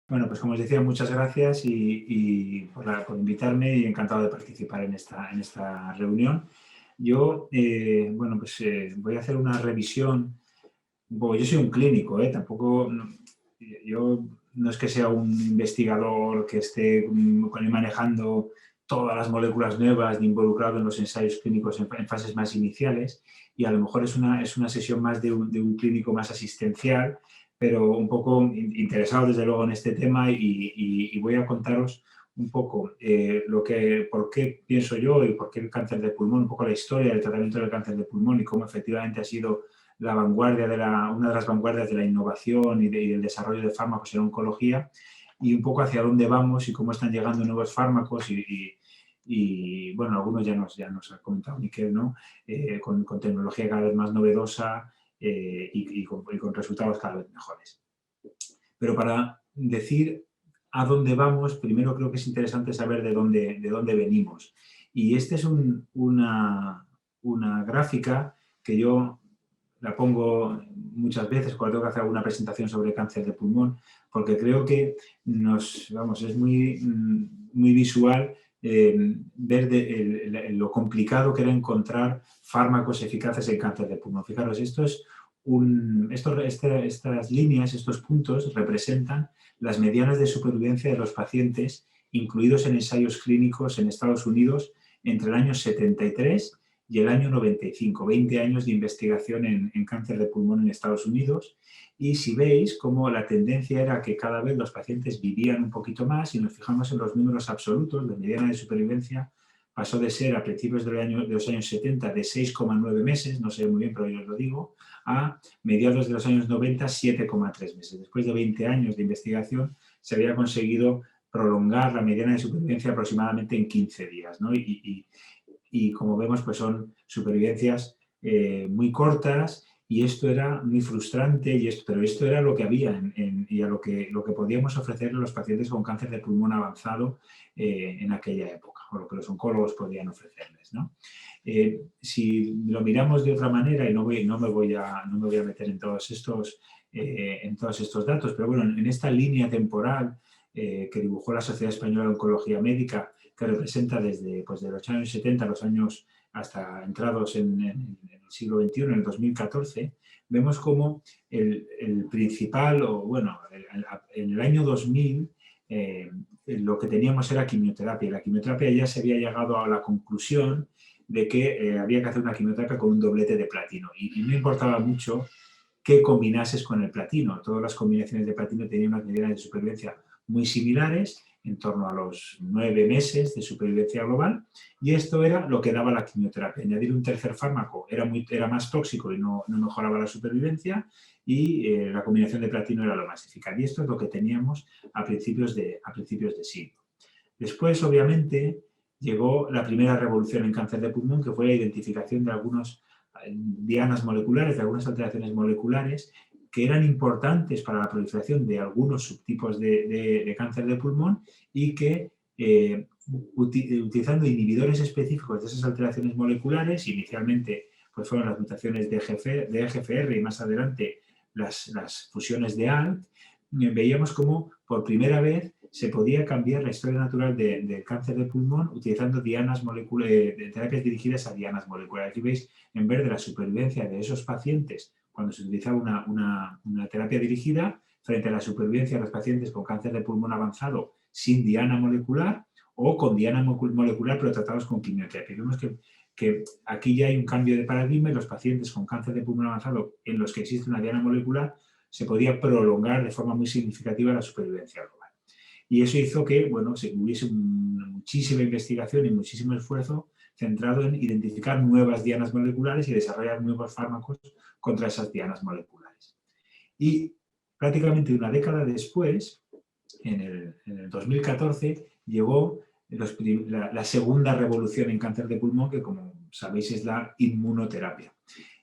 Bueno, pues como os decía, muchas gracias por invitarme y encantado de participar en esta reunión. Yo, bueno, pues voy a hacer una revisión. Bueno, yo soy un clínico, tampoco, yo no es que sea un investigador que esté manejando todas las moléculas nuevas ni involucrado en los ensayos clínicos en fases más iniciales, y a lo mejor es una sesión más de un clínico más asistencial, pero un poco interesado desde luego en este tema y voy a contaros un poco por qué pienso yo y por qué el cáncer de pulmón, un poco la historia del tratamiento del cáncer de pulmón y cómo efectivamente ha sido una de las vanguardias de la innovación y del desarrollo de fármacos en oncología, y un poco hacia dónde vamos y cómo están llegando nuevos fármacos bueno, algunos ya nos ha comentado Miquel, ¿no? Con tecnología cada vez más novedosa y con resultados cada vez mejores. Pero para decir a dónde vamos, primero creo que es interesante saber de dónde venimos. Y esta es una gráfica que yo la pongo muchas veces cuando tengo que hacer alguna presentación sobre cáncer de pulmón, porque creo que es muy visual ver lo complicado que era encontrar fármacos eficaces en cáncer de pulmón. Fijaros, estas líneas, estos puntos, representan las medianas de supervivencia de los pacientes incluidos en ensayos clínicos en Estados Unidos entre el año 73 y el año 95, 20 años de investigación en cáncer de pulmón en Estados Unidos. Y si veis cómo la tendencia era que cada vez los pacientes vivían un poquito más, y nos fijamos en los números absolutos, la mediana de supervivencia pasó de ser a principios de los años 70 de 6,9 meses, no sé muy bien, pero yo os lo digo, a mediados de los años 90, 7,3 meses. Después de 20 años de investigación, se había conseguido prolongar la mediana de supervivencia aproximadamente en 15 días, ¿no? Y como vemos, pues son supervivencias muy cortas, y esto era muy frustrante, pero esto era lo que había y a lo que podíamos ofrecerle a los pacientes con cáncer de pulmón avanzado en aquella época, o lo que los oncólogos podían ofrecerles, ¿no? Si lo miramos de otra manera, y no me voy a meter en todos estos datos, pero bueno, en esta línea temporal que dibujó la Sociedad Española de Oncología Médica, que representa desde de los años 70 a los años hasta entrados en el siglo XXI, en el 2014, vemos como el principal, en el año 2000, lo que teníamos era quimioterapia. La quimioterapia ya se había llegado a la conclusión de que había que hacer una quimioterapia con un doblete de platino, y no importaba mucho que combinases con el platino. Todas las combinaciones de platino tenían unas medidas de supervivencia muy similares, en torno a los 9 meses de supervivencia global, y esto era lo que daba la quimioterapia. Añadir un tercer fármaco era más tóxico y no mejoraba la supervivencia, y la combinación de platino era lo más eficaz. Y esto es lo que teníamos a principios de siglo. Después, obviamente, llegó la primera revolución en cáncer de pulmón, que fue la identificación de algunas dianas moleculares, de algunas alteraciones moleculares que eran importantes para la proliferación de algunos subtipos de cáncer de pulmón, y que utilizando inhibidores específicos de esas alteraciones moleculares, inicialmente pues fueron las mutaciones de EGFR y más adelante las fusiones de ALK, veíamos cómo por primera vez se podía cambiar la historia natural del cáncer de pulmón utilizando terapias dirigidas a dianas moleculares. Aquí veis, en vez de la supervivencia de esos pacientes cuando se utilizaba una terapia dirigida, frente a la supervivencia de los pacientes con cáncer de pulmón avanzado sin diana molecular o con diana molecular pero tratados con quimioterapia. Vemos que aquí ya hay un cambio de paradigma, y los pacientes con cáncer de pulmón avanzado en los que existe una diana molecular se podía prolongar de forma muy significativa la supervivencia global. Y eso hizo que hubiese muchísima investigación y muchísimo esfuerzo centrado en identificar nuevas dianas moleculares y desarrollar nuevos fármacos contra esas dianas moleculares. Y prácticamente una década después, en el 2014, llegó la segunda revolución en cáncer de pulmón, que como sabéis es la inmunoterapia.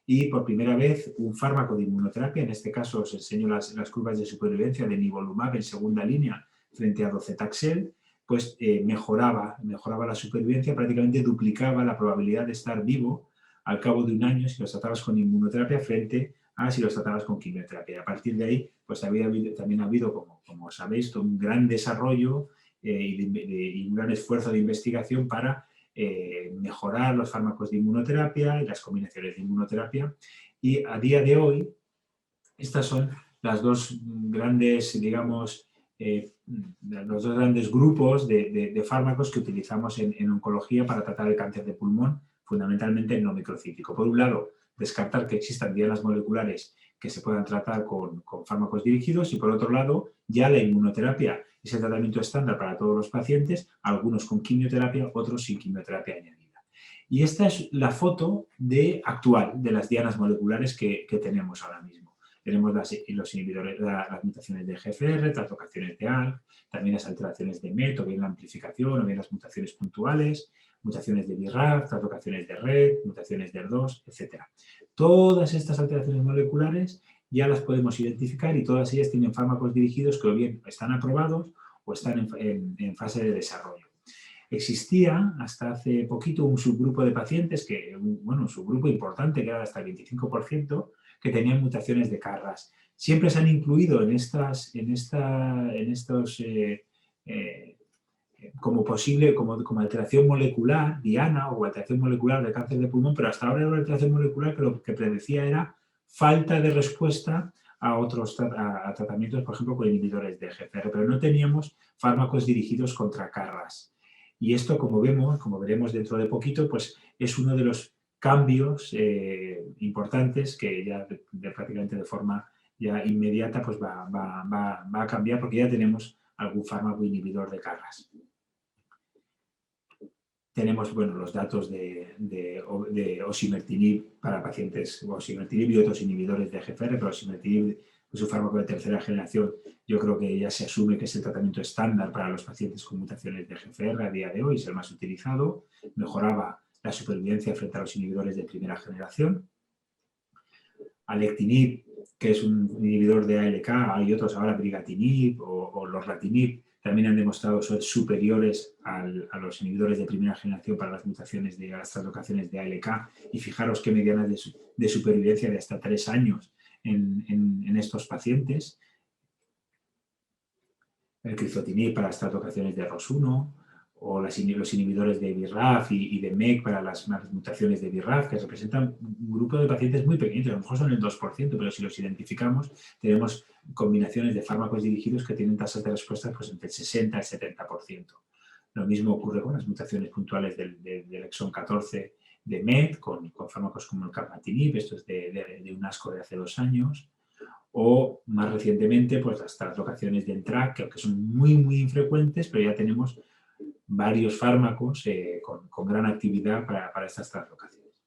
Y por primera vez un fármaco de inmunoterapia, en este caso os enseño las curvas de supervivencia de nivolumab en segunda línea frente a docetaxel, pues mejoraba la supervivencia, prácticamente duplicaba la probabilidad de estar vivo al cabo de un año si los tratabas con inmunoterapia frente si los tratabas con quimioterapia. A partir de ahí, pues también ha habido, como sabéis, todo un gran desarrollo y un gran esfuerzo de investigación para mejorar los fármacos de inmunoterapia y las combinaciones de inmunoterapia. Y a día de hoy, estas son las dos grandes, digamos, los dos grandes grupos de fármacos que utilizamos en oncología para tratar el cáncer de pulmón, fundamentalmente el no microcítico. Por un lado, descartar que existan dianas moleculares que se puedan tratar con fármacos dirigidos y, por otro lado, ya la inmunoterapia es el tratamiento estándar para todos los pacientes, algunos con quimioterapia, otros sin quimioterapia añadida. Y esta es la foto actual de las dianas moleculares que tenemos ahora mismo. Tenemos los inhibidores, las mutaciones de GFR, translocaciones de ALK, también las alteraciones de MET, o bien la amplificación, o bien las mutaciones puntuales, mutaciones de BRAF, translocaciones de RET, mutaciones de ER2, etc. Todas estas alteraciones moleculares ya las podemos identificar y todas ellas tienen fármacos dirigidos que o bien están aprobados o están en fase de desarrollo. Existía hasta hace poquito un subgrupo de pacientes, un subgrupo importante que era hasta el 25%, que tenían mutaciones de KRAS. Siempre se han incluido como posible, como alteración molecular, diana o alteración molecular de cáncer de pulmón, pero hasta ahora era una alteración molecular que lo que predecía era falta de respuesta a tratamientos, por ejemplo, con inhibidores de GFR, pero no teníamos fármacos dirigidos contra KRAS. Y esto, como veremos dentro de poquito, pues es uno de los cambios importantes que ya prácticamente de forma ya inmediata pues va a cambiar porque ya tenemos algún fármaco inhibidor de KRAS. Tenemos los datos de osimertinib para pacientes, osimertinib y otros inhibidores de GFR, pero osimertinib es un fármaco de tercera generación. Yo creo que ya se asume que es el tratamiento estándar para los pacientes con mutaciones de GFR a día de hoy, es el más utilizado, mejoraba la supervivencia frente a los inhibidores de primera generación. Alectinib, que es un inhibidor de ALK, hay otros ahora, brigatinib o lorlatinib, también han demostrado ser superiores a los inhibidores de primera generación para las mutaciones de las translocaciones de ALK. Y fijaros qué medianas de supervivencia de hasta 3 años en estos pacientes. El crizotinib para las translocaciones de ROS1 o los inhibidores de BRAF y de MEK para las mutaciones de BRAF, que representan un grupo de pacientes muy pequeños, a lo mejor son el 2%, pero si los identificamos, tenemos combinaciones de fármacos dirigidos que tienen tasas de respuesta pues, entre el 60 y el 70%. Lo mismo ocurre con las mutaciones puntuales del exón 14 de MET, con fármacos como el capmatinib, esto es de un ASCO de hace 2 años, o más recientemente pues las translocaciones de NTRK, que aunque son muy, muy infrecuentes, pero ya tenemos varios fármacos con gran actividad para estas translocaciones.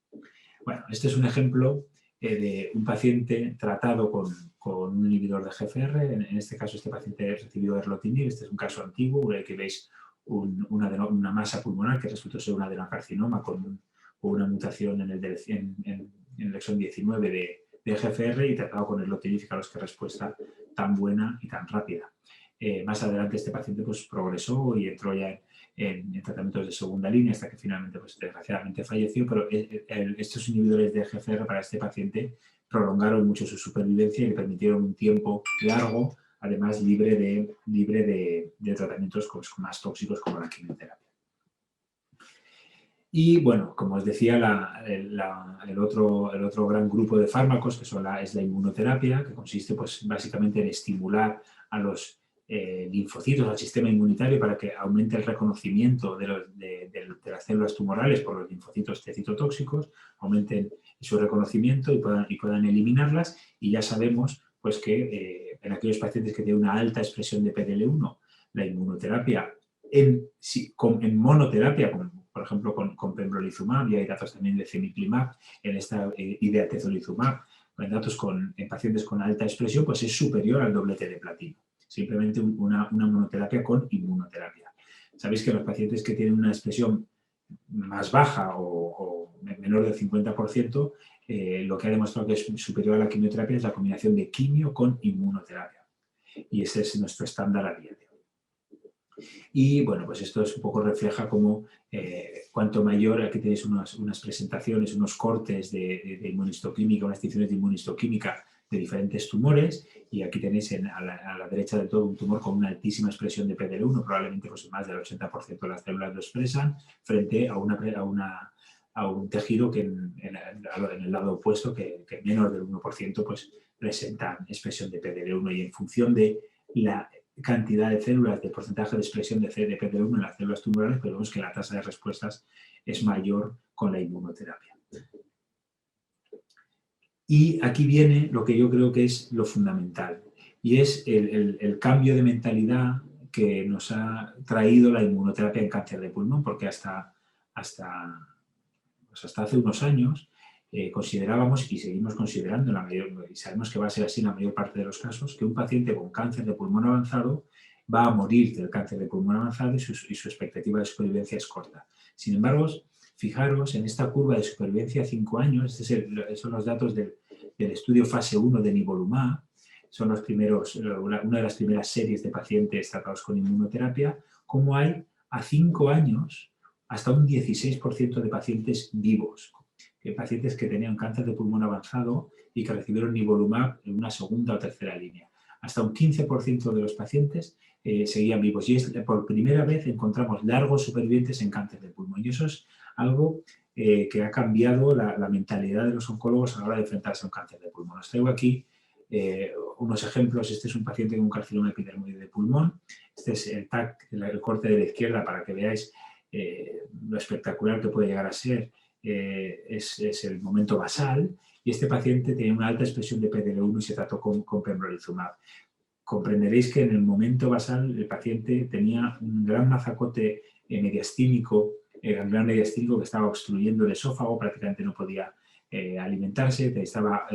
Bueno, este es un ejemplo de un paciente tratado con un inhibidor de GFR. En este caso, este paciente recibió erlotinib. Este es un caso antiguo, en el que veis una masa pulmonar que resultó ser un adenocarcinoma con una mutación en el exón 19 de GFR y tratado con erlotinib. Fijaros qué respuesta tan buena y tan rápida. Más adelante este paciente pues, progresó y entró ya en tratamientos de segunda línea hasta que finalmente, pues, desgraciadamente falleció, pero estos inhibidores de GFR para este paciente prolongaron mucho su supervivencia y le permitieron un tiempo largo, además libre de tratamientos más tóxicos como la quimioterapia. Y bueno, como os decía, el otro gran grupo de fármacos que es la inmunoterapia, que consiste pues, básicamente en estimular a los linfocitos, al sistema inmunitario, para que aumente el reconocimiento de las células tumorales por los linfocitos T citotóxicos, aumenten su reconocimiento y puedan eliminarlas. Y ya sabemos pues, que en aquellos pacientes que tienen una alta expresión de PDL1, la inmunoterapia en monoterapia, por ejemplo con pembrolizumab, y hay datos también de cemiplimab en esta idea tezolizumab, en datos en pacientes con alta expresión, pues es superior al doblete de platino. Simplemente una monoterapia con inmunoterapia. Sabéis que los pacientes que tienen una expresión más baja o menor del 50%, lo que ha demostrado que es superior a la quimioterapia es la combinación de quimio con inmunoterapia. Y ese es nuestro estándar a día de hoy. Y bueno, pues esto es un poco refleja cómo cuanto mayor, aquí tenéis unas presentaciones, unos cortes de inmunistoquímica, unas distinciones de inmunistoquímica de diferentes tumores, y aquí tenéis a la derecha de todo un tumor con una altísima expresión de PDL1, probablemente pues más del 80% de las células lo expresan, frente a un tejido que en el lado opuesto, que menos del 1%, pues presentan expresión de PDL1, y en función de la cantidad de células, de porcentaje de expresión de PDL1 en las células tumorales, pero vemos que la tasa de respuestas es mayor con la inmunoterapia. Y aquí viene lo que yo creo que es lo fundamental, y es el cambio de mentalidad que nos ha traído la inmunoterapia en cáncer de pulmón, porque hasta hace unos años considerábamos, y seguimos considerando, y sabemos que va a ser así en la mayor parte de los casos, que un paciente con cáncer de pulmón avanzado va a morir del cáncer de pulmón avanzado y su expectativa de supervivencia es corta. Sin embargo, fijaros en esta curva de supervivencia a 5 años, estos son los datos del estudio fase 1 de nivolumab, son una de las primeras series de pacientes tratados con inmunoterapia, como hay a 5 años hasta un 16% de pacientes vivos, pacientes que tenían cáncer de pulmón avanzado y que recibieron nivolumab en una segunda o tercera línea. Hasta un 15% de los pacientes seguían vivos, y por primera vez encontramos largos supervivientes en cáncer de pulmón, y eso es algo que ha cambiado la mentalidad de los oncólogos a la hora de enfrentarse a un cáncer de pulmón. Os traigo aquí unos ejemplos. Este es un paciente con un carcinoma epidermoide de pulmón. Este es el corte de la izquierda para que veáis lo espectacular que puede llegar a ser. Es el momento basal, y este paciente tenía una alta expresión de PDL1 y se trató con pembrolizumab. Comprenderéis que en el momento basal el paciente tenía un gran mazacote mediastínico, gangliar mediastínico, que estaba obstruyendo el esófago, prácticamente no podía alimentarse, estaba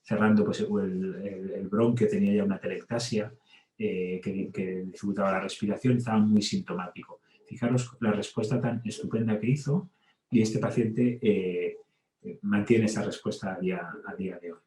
cerrando pues, el bronquio, tenía ya una telectasia que dificultaba la respiración, estaba muy sintomático. Fijaros la respuesta tan estupenda que hizo, y este paciente mantiene esa respuesta a día de hoy.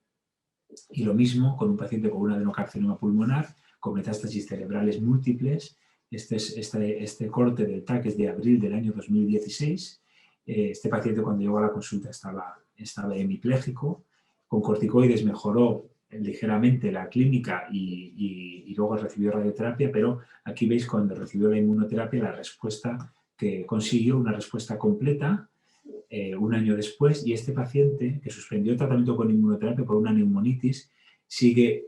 Y lo mismo con un paciente con un adenocarcinoma pulmonar, con metástasis cerebrales múltiples. Este corte del TAC es de abril del año 2016. Este paciente, cuando llegó a la consulta, estaba hemipléjico. Con corticoides mejoró ligeramente la clínica y luego recibió radioterapia, pero aquí veis cuando recibió la inmunoterapia la respuesta que consiguió, una respuesta completa un año después, y este paciente, que suspendió el tratamiento con inmunoterapia por una neumonitis, sigue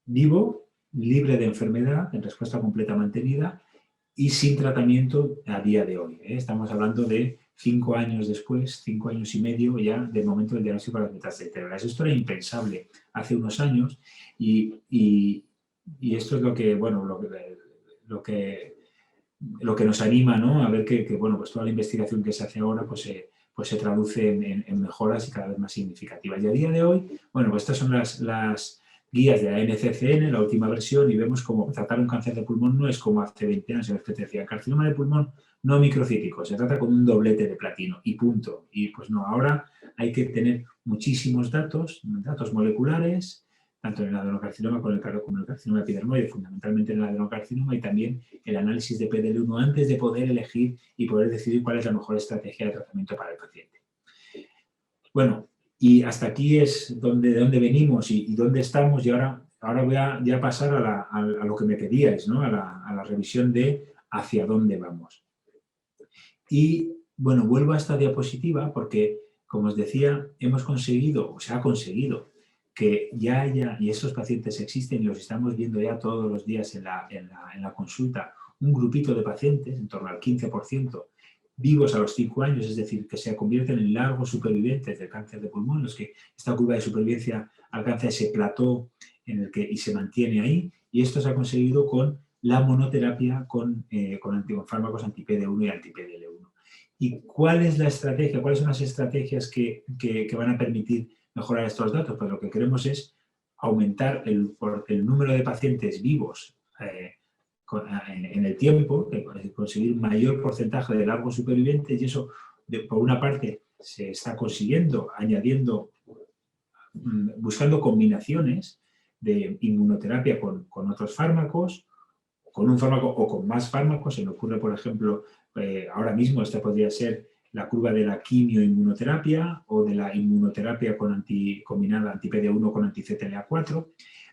vivo, libre de enfermedad, en respuesta completa mantenida y sin tratamiento a día de hoy. Estamos hablando de 5 años después, 5 años y medio ya del momento del diagnóstico de las metástasis cerebrales. Esto era impensable hace unos años, y esto es lo que nos anima, ¿no? A ver que bueno, pues toda la investigación que se hace ahora pues se traduce en mejoras y cada vez más significativas. Y a día de hoy, bueno, pues estas son las guías de la NCCN, la última versión, y vemos cómo tratar un cáncer de pulmón no es como hace 20 años en el que te decía, carcinoma de pulmón no microcítico, se trata con un doblete de platino y punto. Y pues no, ahora hay que tener muchísimos datos moleculares, tanto en el adenocarcinoma como en el carcinoma epidermoide, fundamentalmente en el adenocarcinoma, y también el análisis de PDL1 antes de poder elegir y poder decidir cuál es la mejor estrategia de tratamiento para el paciente. Bueno, y hasta aquí es de dónde venimos y dónde estamos, y ahora voy a ya pasar a lo que me pedíais, ¿no? a la revisión de hacia dónde vamos. Y bueno, vuelvo a esta diapositiva porque, como os decía, se ha conseguido que ya haya, y esos pacientes existen y los estamos viendo ya todos los días en la consulta, un grupito de pacientes, en torno al 15%, vivos a los 5 años, es decir, que se convierten en largos supervivientes del cáncer de pulmón, los que esta curva de supervivencia alcanza ese plató y se mantiene ahí, y esto se ha conseguido con la monoterapia con fármacos anti-PD1 y anti-PDL1. ¿Y cuál es la estrategia? ¿Cuáles son las estrategias que van a permitir mejorar estos datos? Pues lo que queremos es aumentar el número de pacientes vivos en el tiempo, conseguir un mayor porcentaje de largos supervivientes, y eso, por una parte, se está consiguiendo añadiendo, buscando combinaciones de inmunoterapia con otros fármacos, con un fármaco o con más fármacos. Se me ocurre, por ejemplo, ahora mismo esta podría ser la curva de la quimioinmunoterapia o de la inmunoterapia combinada anti-PD1 con anti-CTLA4,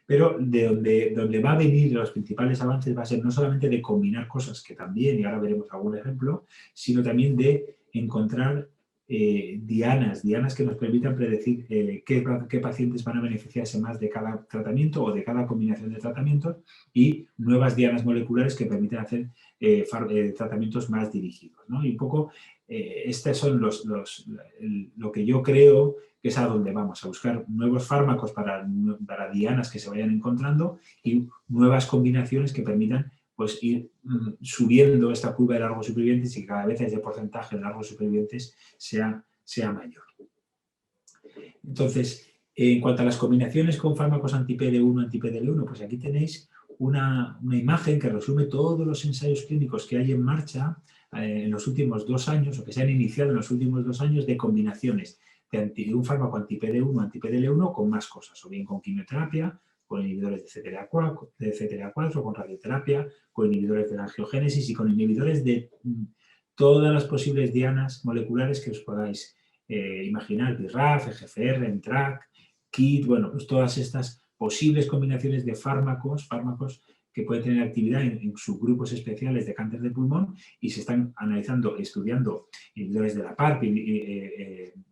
pero donde va a venir los principales avances va a ser no solamente de combinar cosas, que también, y ahora veremos algún ejemplo, sino también de encontrar dianas que nos permitan predecir qué pacientes van a beneficiarse más de cada tratamiento o de cada combinación de tratamientos, y nuevas dianas moleculares que permiten hacer tratamientos más dirigidos, ¿no? Y un poco estos son lo que yo creo que es a donde vamos, a buscar nuevos fármacos para dianas que se vayan encontrando y nuevas combinaciones que permitan pues ir subiendo esta curva de largos supervivientes y que cada vez ese porcentaje de largos supervivientes sea mayor. Entonces, en cuanto a las combinaciones con fármacos anti-PD1, anti-PDL1, pues aquí tenéis una imagen que resume todos los ensayos clínicos que hay en marcha en los últimos 2 años, o que se han iniciado en los últimos 2 años, de combinaciones de un fármaco anti-PD1, anti-PDL1 con más cosas, o bien con quimioterapia, con inhibidores de CTLA4, con radioterapia, con inhibidores de la angiogénesis y con inhibidores de todas las posibles dianas moleculares que os podáis imaginar, BRAF, EGFR, NTRK, KIT, bueno, pues todas estas posibles combinaciones de fármacos que pueden tener actividad en subgrupos especiales de cáncer de pulmón, y se están estudiando inhibidores de la PARP,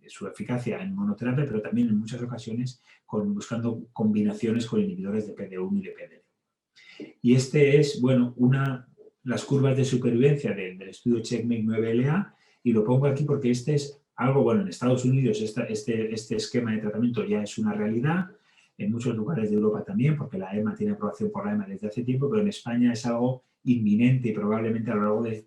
su eficacia en monoterapia, pero también en muchas ocasiones buscando combinaciones con inhibidores de PD1 y de PDL. Y este es, bueno, las curvas de supervivencia del estudio CheckMate 9LA, y lo pongo aquí porque este es algo, bueno, en Estados Unidos este esquema de tratamiento ya es una realidad, en muchos lugares de Europa también, porque la EMA tiene aprobación por la EMA desde hace tiempo, pero en España es algo inminente y probablemente a lo largo de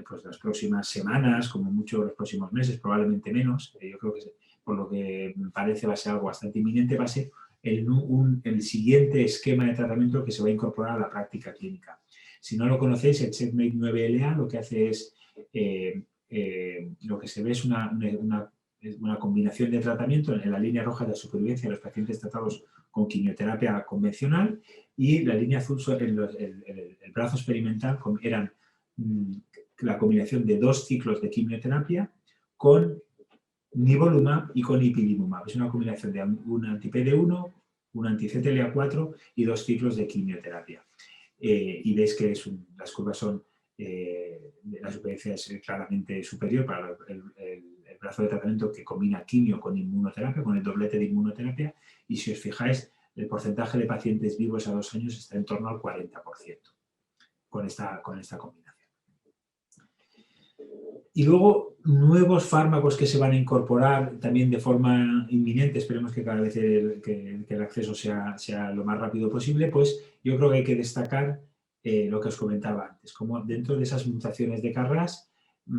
pues las próximas semanas, como mucho los próximos meses, probablemente menos. Yo creo que por lo que me parece va a ser algo bastante inminente, va a ser el siguiente esquema de tratamiento que se va a incorporar a la práctica clínica. Si no lo conocéis, el CheckMate 9LA lo que hace es, lo que se ve es una combinación de tratamiento en la línea roja de la supervivencia de los pacientes tratados con quimioterapia convencional, y la línea azul, el brazo experimental, eran la combinación de 2 ciclos de quimioterapia con nivolumab y con ipilimumab. Es una combinación de un anti-PD1, un anti-CTLA4 y 2 ciclos de quimioterapia. Y veis que las curvas son, la supervivencia es claramente superior para el brazo de tratamiento que combina quimio con inmunoterapia, con el doblete de inmunoterapia, y si os fijáis, el porcentaje de pacientes vivos a 2 años está en torno al 40% con esta combinación. Y luego, nuevos fármacos que se van a incorporar también de forma inminente, esperemos que cada vez que el acceso sea lo más rápido posible, pues yo creo que hay que destacar lo que os comentaba antes, como dentro de esas mutaciones de KRAS,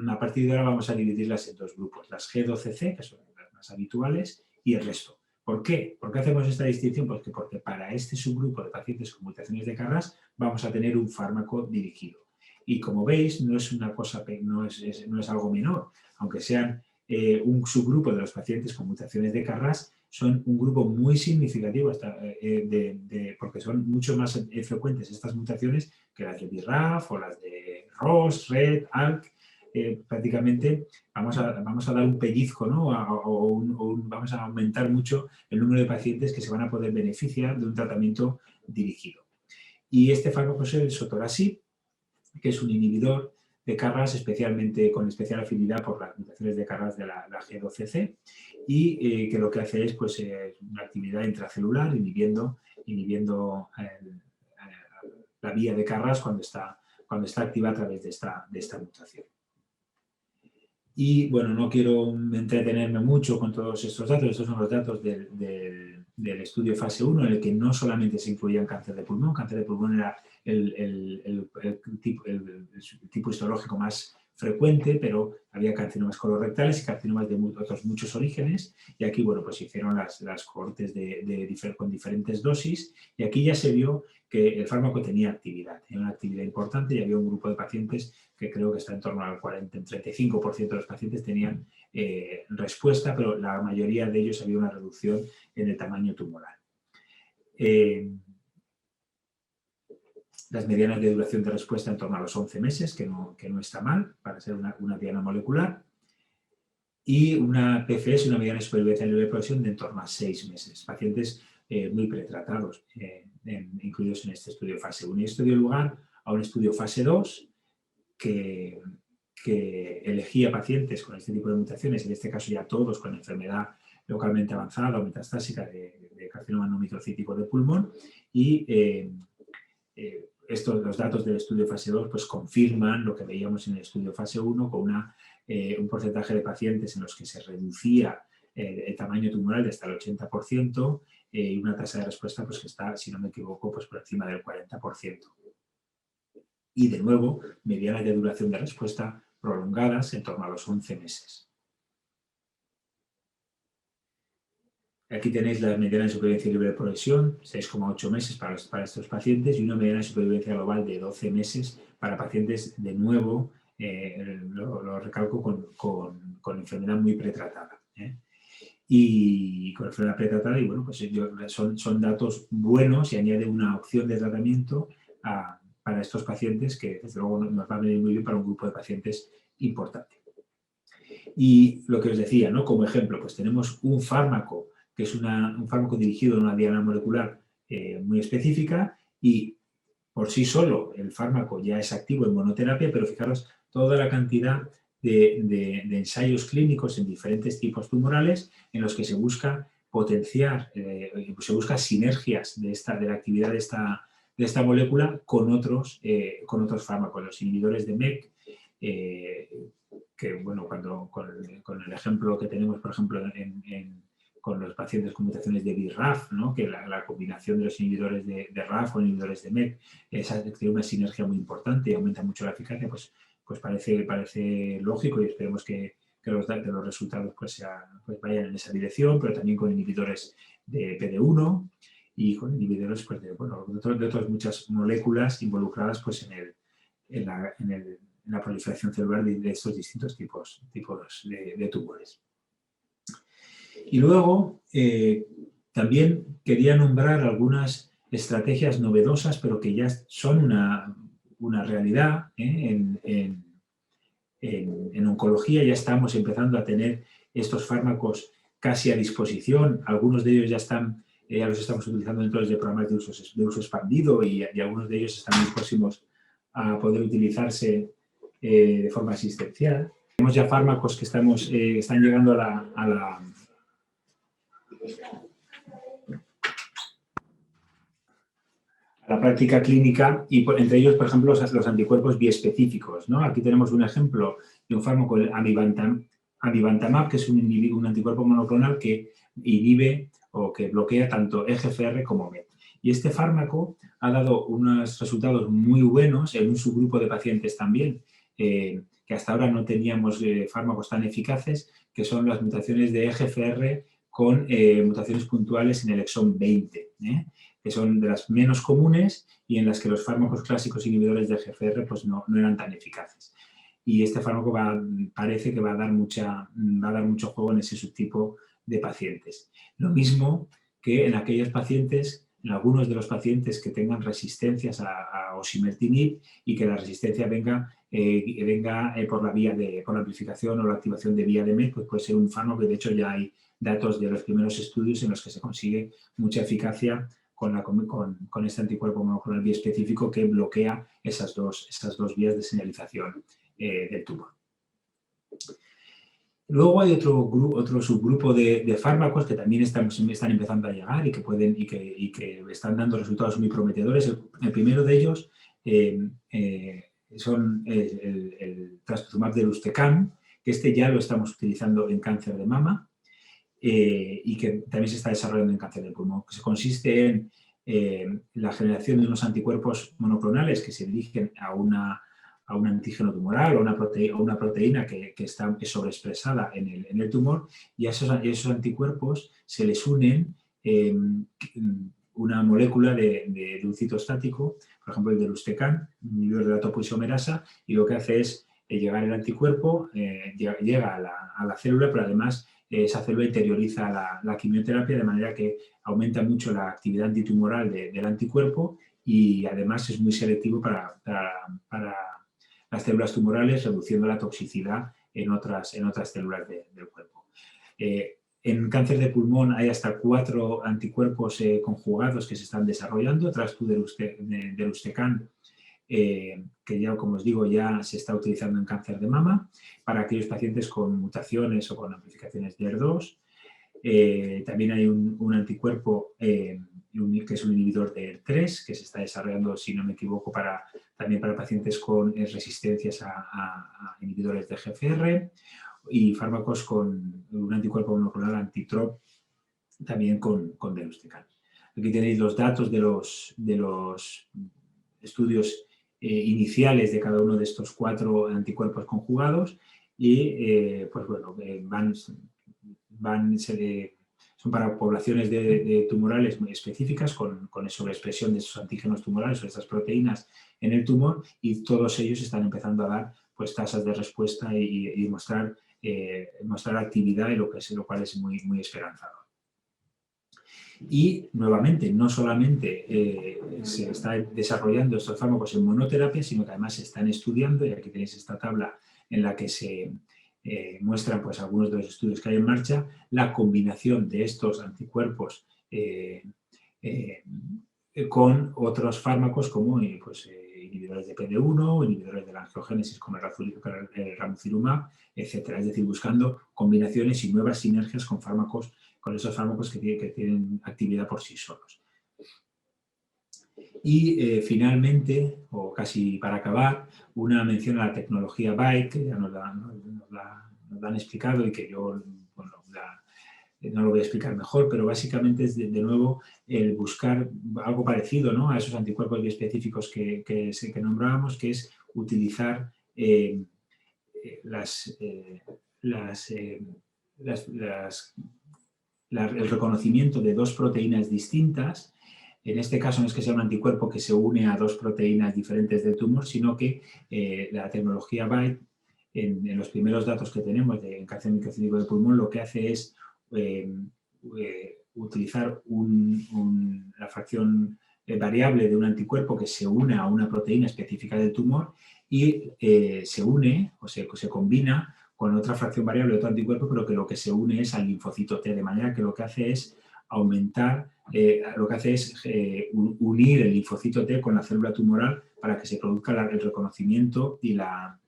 a partir de ahora vamos a dividirlas en 2 grupos, las G12C, que son las más habituales, y el resto. ¿Por qué? ¿Por qué hacemos esta distinción? Pues porque para este subgrupo de pacientes con mutaciones de KRAS vamos a tener un fármaco dirigido. Y como veis, no es una cosa, no es algo menor, aunque sean un subgrupo de los pacientes con mutaciones de KRAS, son un grupo muy significativo porque son mucho más frecuentes estas mutaciones que las de BRAF o las de ROS, RET, ALK. Prácticamente vamos a dar un pellizco, ¿no? Vamos a aumentar mucho el número de pacientes que se van a poder beneficiar de un tratamiento dirigido. Y este fármaco es el sotorasib, que es un inhibidor de KRAS con especial afinidad por las mutaciones de KRAS de la G12C, y que lo que hace es pues, una actividad intracelular inhibiendo la vía de KRAS cuando está activa a través de esta mutación. Y bueno, no quiero entretenerme mucho con todos estos datos. Estos son los datos del estudio fase 1, en el que no solamente se incluía cáncer de pulmón. Cáncer de pulmón era el tipo histológico más frecuente, pero había carcinomas colorectales y carcinomas de otros muchos orígenes. Y aquí, bueno, pues se hicieron las cohortes con diferentes dosis, y aquí ya se vio que el fármaco tenía una actividad importante, y había un grupo de pacientes que creo que está en torno al 35% de los pacientes tenían respuesta, pero la mayoría de ellos había una reducción en el tamaño tumoral. las medianas de duración de respuesta en torno a los 11 meses, que no está mal para ser una diana molecular, y una PFS, una mediana de supervivencia libre de progresión, de en torno a 6 meses. Pacientes muy pretratados, incluidos en este estudio fase 1. Y esto dio lugar a un estudio fase 2 que elegía pacientes con este tipo de mutaciones, en este caso ya todos con enfermedad localmente avanzada o metastásica de carcinoma no microcítico de pulmón, y los datos del estudio fase 2 pues confirman lo que veíamos en el estudio fase 1 con un porcentaje de pacientes en los que se reducía el tamaño tumoral de hasta el 80% y una tasa de respuesta pues, que está, si no me equivoco, pues, por encima del 40%. Y de nuevo, medianas de duración de respuesta prolongadas en torno a los 11 meses. Aquí tenéis la mediana de supervivencia libre de progresión, 6,8 meses para estos pacientes, y una mediana de supervivencia global de 12 meses para pacientes, de nuevo, lo recalco, con enfermedad muy pretratada. Y con enfermedad pretratada, y bueno, pues son datos buenos y añade una opción de tratamiento para estos pacientes que, desde luego, nos va a venir muy bien para un grupo de pacientes importante. Y lo que os decía, ¿no? Como ejemplo, pues tenemos un fármaco que es un fármaco dirigido a una diana molecular muy específica, y por sí solo el fármaco ya es activo en monoterapia, pero fijaros toda la cantidad de ensayos clínicos en diferentes tipos tumorales en los que se busca potenciar, se busca sinergias de la actividad de esta molécula con otros fármacos, los inhibidores de MEK, que, bueno, con el ejemplo que tenemos, por ejemplo, con los pacientes con mutaciones de BRAF, ¿no? Que la combinación de los inhibidores de RAF o inhibidores de MEK tiene una sinergia muy importante y aumenta mucho la eficacia, pues parece lógico, y esperemos que los resultados pues vayan en esa dirección, pero también con inhibidores de PD1 y con inhibidores pues, de otras muchas moléculas involucradas pues, en la proliferación celular de estos distintos tipos de tumores. Y luego también quería nombrar algunas estrategias novedosas, pero que ya son una realidad en oncología. Ya estamos empezando a tener estos fármacos casi a disposición. Algunos de ellos ya los estamos utilizando dentro de programas de uso expandido, y algunos de ellos están muy próximos a poder utilizarse de forma asistencial. Tenemos ya fármacos que están llegando a la práctica clínica, y entre ellos, por ejemplo, los anticuerpos biespecíficos, ¿no? Aquí tenemos un ejemplo de un fármaco, el amivantamab, que es un anticuerpo monoclonal que inhibe o que bloquea tanto EGFR como MET. Y este fármaco ha dado unos resultados muy buenos en un subgrupo de pacientes también, que hasta ahora no teníamos fármacos tan eficaces, que son las mutaciones de EGFR con mutaciones puntuales en el exón 20, que son de las menos comunes y en las que los fármacos clásicos inhibidores de EGFR pues no eran tan eficaces. Y este fármaco parece que va a dar mucho juego en ese subtipo de pacientes. Lo mismo que en aquellos pacientes, en algunos de los pacientes que tengan resistencias a osimertinib, y que la resistencia venga por la amplificación o la activación de vía de MET, pues puede ser un fármaco que, de hecho, ya hay datos de los primeros estudios en los que se consigue mucha eficacia con este anticuerpo monoclonal biespecífico que bloquea esas dos vías de señalización del tumor. Luego hay otro subgrupo de fármacos que también están empezando a llegar y que están dando resultados muy prometedores. El primero de ellos son el trastuzumab deruxtecan, que ya lo estamos utilizando en cáncer de mama, y que también se está desarrollando en cáncer de pulmón, que consiste en la generación de unos anticuerpos monoclonales que se dirigen a un antígeno tumoral o una proteína que está sobreexpresada en el tumor, y a esos anticuerpos se les unen una molécula de un citostático, por ejemplo el deruxtecan, un inhibidor de la topoisomerasa, y lo que hace es llegar el anticuerpo, llega a la célula, pero además esa célula interioriza la quimioterapia, de manera que aumenta mucho la actividad antitumoral del anticuerpo y además es muy selectivo para las células tumorales, reduciendo la toxicidad en otras células del cuerpo. En cáncer de pulmón hay hasta 4 anticuerpos conjugados que se están desarrollando, deruxtecan, que ya, como os digo, ya se está utilizando en cáncer de mama para aquellos pacientes con mutaciones o con amplificaciones de ER2. También hay un anticuerpo que es un inhibidor de ER3 que se está desarrollando, si no me equivoco, también para pacientes con resistencias a inhibidores de GFR, y fármacos con un anticuerpo monoclonal anti-TROP también con deruxtecan. Aquí tenéis los datos de los estudios iniciales de cada uno de estos 4 anticuerpos conjugados y pues bueno, son para poblaciones de tumorales muy específicas con sobreexpresión de esos antígenos tumorales o esas proteínas en el tumor, y todos ellos están empezando a dar pues tasas de respuesta y mostrar actividad, y lo cual es muy, muy esperanzador. Y nuevamente, no solamente se están desarrollando estos fármacos en monoterapia, sino que además se están estudiando, y aquí tenéis esta tabla en la que se muestran pues, algunos de los estudios que hay en marcha, la combinación de estos anticuerpos con otros fármacos como pues, inhibidores de PD1, inhibidores de la angiogénesis como el ramucirumab, etc. Es decir, buscando combinaciones y nuevas sinergias con esos fármacos que tienen actividad por sí solos. Y finalmente, o casi para acabar, una mención a la tecnología BiTE, que ya nos la han explicado y que yo no lo voy a explicar mejor, pero básicamente es de nuevo el buscar algo parecido, ¿no?, a esos anticuerpos biespecíficos que nombrábamos, que es utilizar el reconocimiento de 2 proteínas distintas. En este caso no es que sea un anticuerpo que se une a 2 proteínas diferentes del tumor, sino que la tecnología BiTE, en los primeros datos que tenemos en cáncer microcítico de pulmón, lo que hace es utilizar la fracción variable de un anticuerpo que se une a una proteína específica del tumor y se une o se combina con otra fracción variable de otro anticuerpo, pero que lo que se une es al linfocito T, de manera que lo que hace es unir el linfocito T con la célula tumoral para que se produzca el reconocimiento y la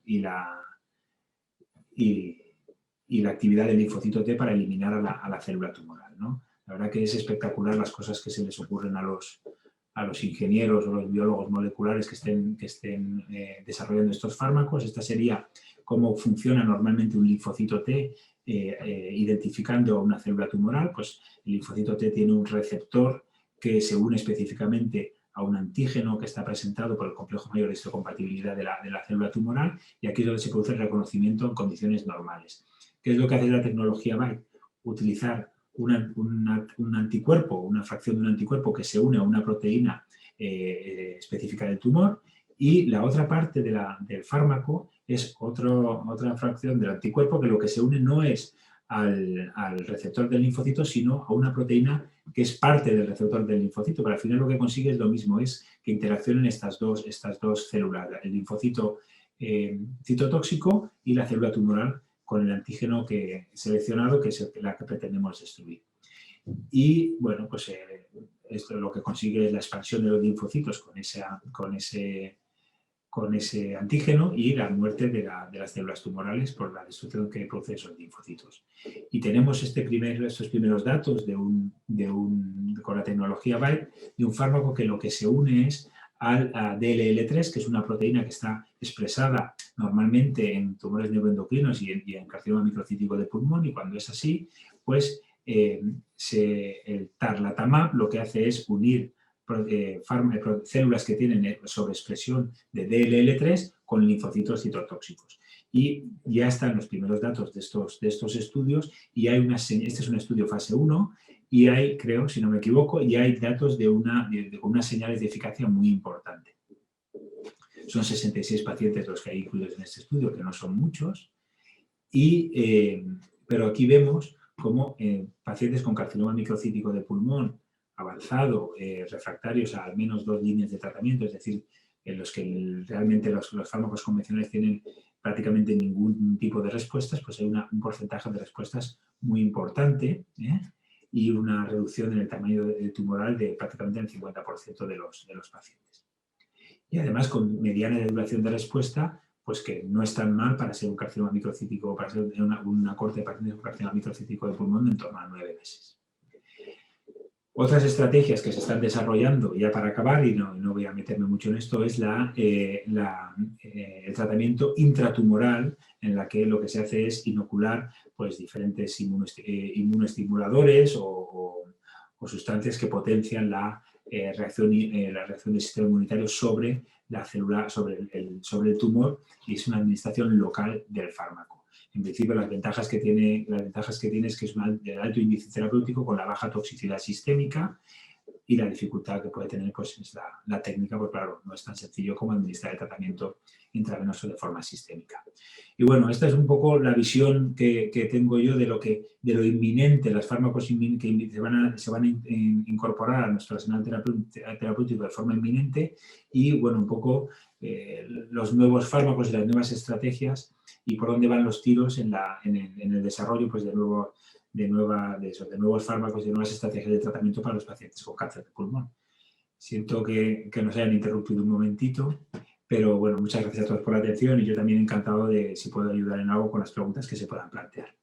actividad del linfocito T para eliminar a la célula tumoral, ¿no? La verdad que es espectacular las cosas que se les ocurren a los ingenieros o los biólogos moleculares que estén desarrollando estos fármacos. Esta sería cómo funciona normalmente un linfocito T identificando a una célula tumoral. Pues el linfocito T tiene un receptor que se une específicamente a un antígeno que está presentado por el complejo mayor de histocompatibilidad de la célula tumoral, y aquí es donde se produce el reconocimiento en condiciones normales. ¿Qué es lo que hace la tecnología BiTE? Utilizar un anticuerpo, una fracción de un anticuerpo que se une a una proteína específica del tumor, y la otra parte del fármaco es otra fracción del anticuerpo que lo que se une no es al receptor del linfocito, sino a una proteína que es parte del receptor del linfocito, pero al final lo que consigue es lo mismo, es que interaccionen estas dos células, el linfocito citotóxico y la célula tumoral, con el antígeno seleccionado, que es la que pretendemos destruir. Y bueno, pues esto lo que consigue es la expansión de los linfocitos con ese antígeno y la muerte de las células tumorales por la destrucción que produce esos linfocitos. Y tenemos estos primeros datos con la tecnología BiTE de un fármaco que lo que se une es al DLL3, que es una proteína que está expresada normalmente en tumores neuroendocrinos y en carcinoma microcítico de pulmón, y cuando es así, pues el tarlatamab lo que hace es unir células que tienen sobreexpresión de DLL3 con linfocitos citotóxicos. Y ya están los primeros datos de estos estudios, y este es un estudio fase 1, y hay, creo, si no me equivoco, ya hay datos de unas señales de eficacia muy importantes. Son 66 pacientes los que hay incluidos en este estudio, que no son muchos, pero aquí vemos cómo pacientes con carcinoma microcítico de pulmón avanzado, refractarios a al menos 2 líneas de tratamiento, es decir, en los que realmente los fármacos convencionales tienen prácticamente ningún tipo de respuestas, pues hay un porcentaje de respuestas muy importante, y una reducción en el tamaño tumoral de prácticamente el 50% de los pacientes. Y además con mediana de duración de respuesta, pues que no es tan mal para ser un carcinoma microcítico, para ser una corte de pacientes con carcinoma microcítico de pulmón en torno a 9 meses. Otras estrategias que se están desarrollando, ya para acabar, y no voy a meterme mucho en esto, es el tratamiento intratumoral, en la que lo que se hace es inocular pues, diferentes inmunoestimuladores o sustancias que potencian la reacción del sistema inmunitario sobre la célula, sobre el tumor, y es una administración local del fármaco. En principio, las ventajas que tiene es que es de alto índice terapéutico con la baja toxicidad sistémica, y la dificultad que puede tener pues, es la técnica, porque claro, no es tan sencillo como administrar el tratamiento intravenoso de forma sistémica. Y bueno, esta es un poco la visión que tengo yo de lo inminente, los fármacos que se van a incorporar a nuestro arsenal terapéutico de forma inminente, y bueno, un poco los nuevos fármacos y las nuevas estrategias y por dónde van los tiros en el desarrollo pues, de nuevos fármacos y de nuevas estrategias de tratamiento para los pacientes con cáncer de pulmón. Siento que nos hayan interrumpido un momentito, pero bueno, muchas gracias a todos por la atención, y yo también encantado de si puedo ayudar en algo con las preguntas que se puedan plantear.